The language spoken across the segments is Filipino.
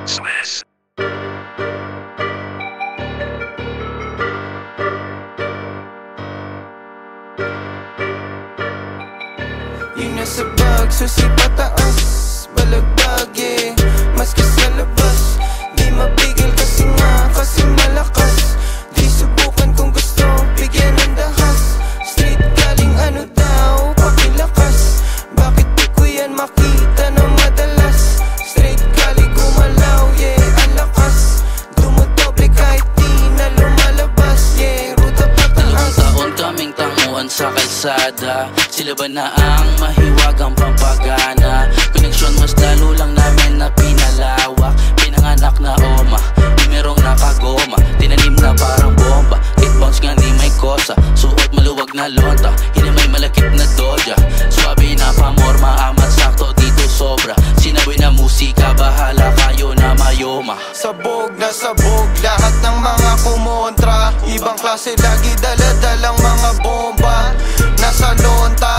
Smash. Yung nasa bag, susi pataas, balagbag, yeah. Maski sa labas, di mapigil kasi nga, kasi malakas. Di subukan kung gusto, bigyan ng dahas. Street galing ano daw, pakilakas. Bakit di ko yan makita ng madalas? Straight galing gumalaw, yeah, ang lakas. Dumudoble kahit di na lumalabas, yeah. Ruta pataas. Taon kaming tanguan sa kalsada. Sila ba na ang mahiwagang pampagana? Koneksyon mas lalo lang namin na pinalawak. Pinanganak na oma, di merong nakagoma. Tinanim na parang bomba, hitbounce nga ni may kosa. Suot maluwag na lonta, hinimay malakip na doja. Swabe na pamorma, amat sakto dito sobra. Sinabi na musika, bahala kayo na mayoma. Sabog na sabog, lahat ng mga kumontra. Ibang klase lagi daladalang mga bomba. Nasa lonta,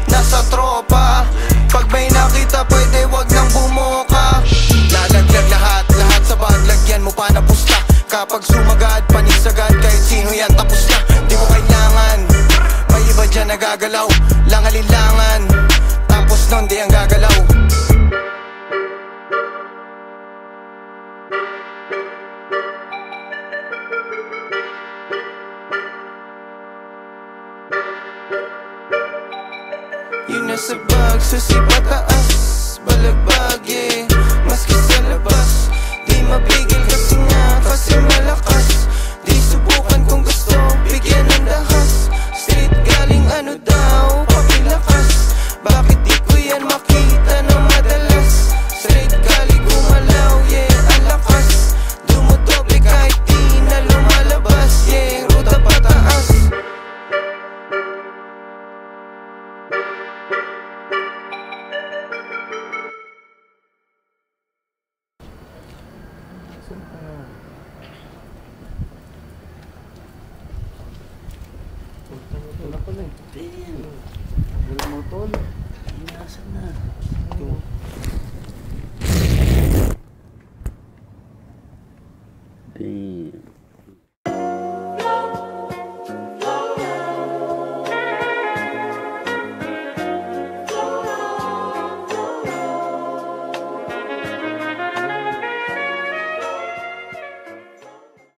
nasa tropa. Pag may nakita pwede wag nang bumoka. Lalaglag lahat, lahat sa bag, lagyan mo pa na pusta. Kapag sumagad, panisagad, kahit sino yan tapos na. Di mo kailangan, may iba dyan nagagalaw. Lang alinlangan, tapos nun di ang gagalaw. Yung nasa bag, susi pataas, balagbag, yeah. Maski sa labas, di mapigil kasi nga, kasi malakas. Di subukan kung gusto, bigyan ng dahas. Street galing ano daw, pakilakas. Bakit di ko yan makita ng madalas? Straight galing gumalaw, yeah, ang lakas. Dumudoble kahit di na lumalabas, yeah. Ruta pataas. Wala pala eh. Damn, Wala mo tol. inasan na.